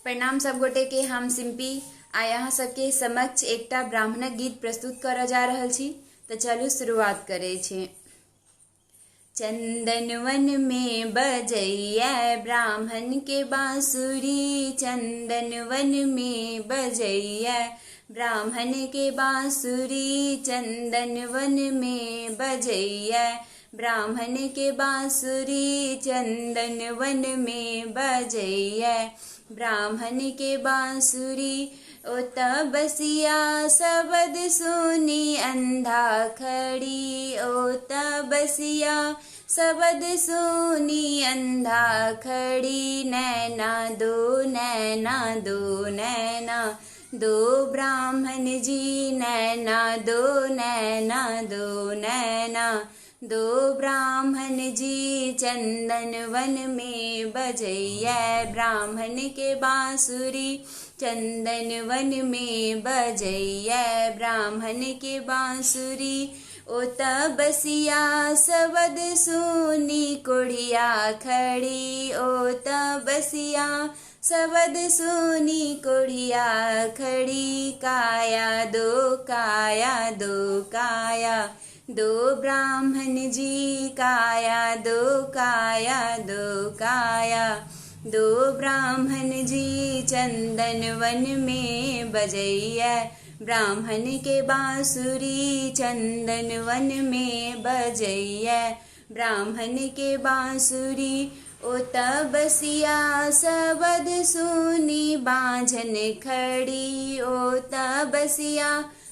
प्रणाम सब गोटे के। हम सिंपी आ यहाँ सबके समक्ष एकटा ब्राह्मणक गीत प्रस्तुत कर जा रहल छी। तो चलू शुरुआत करे छी। चंदन वन में बजैया ब्राह्मण के बांसुरी, चंदन वन में बजैया ब्राह्मण के बांसुरी, चंदन वन में बजैया ब्राह्मण के बांसुरी, चंदन वन में बजैया ब्राह्मण के बांसुरी। ओ तबसिया शब्द सुनी अंधा खड़ी, ओ तबसिया शब्द सुनी अंधा खड़ी। नैना दो नैना दो नैना दो ब्राह्मण जी, नैना दो नैना दो नैना दो ब्राह्मण जी। चंदन वन में बजैया ब्राह्मण के बांसुरी, चंदन वन में बजैया ब्राह्मण के बांसुरी। ओ तबसिया शब्द सुनी कोढ़िया खड़ी, ओ तबसिया शब्द सुनी कोढ़िया खड़ी। काया दो काया दो काया दो ब्राह्मण जी, काया दो काया दो काया दो ब्राह्मण जी। चंदन वन में बजैया ब्राह्मण के बांसुरी, चंदन वन में बजैया ब्राह्मण के बांसुरी। ओ तबसिया शब्द सुनी बांझन खड़ी, ओ तबसिया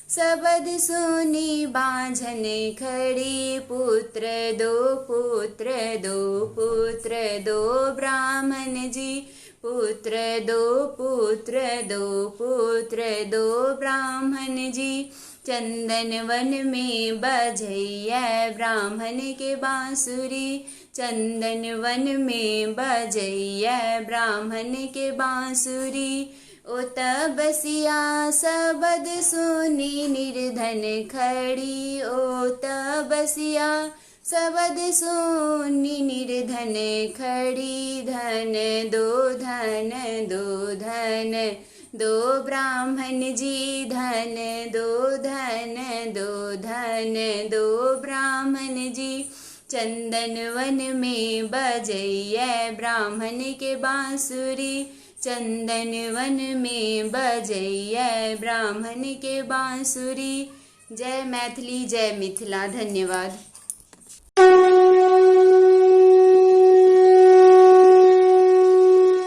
शब्द सुनी बांझन खड़ी। पुत्र दो पुत्र दो पुत्र दो ब्राह्मण जी, पुत्र दो पुत्र दो पुत्र दो ब्राह्मण जी। चंदन वन में बजैया ब्राह्मण के बांसुरी, चंदन वन में बजैया ब्राह्मण के बांसुरी। ओ तबसिया शब्द सुनी निर्धन खड़ी, ओ तबसिया शब्द सुनी निर्धन खड़ी। धन दो धन दो धन दो ब्राह्मण जी, धन दो धन दो धन दो ब्राह्मण जी। चंदन वन में बजैया ब्राह्मण के बांसुरी, चंदन वन में बजैया ब्राह्मण के बांसुरी। जय मैथिली जय मिथिला। धन्यवाद।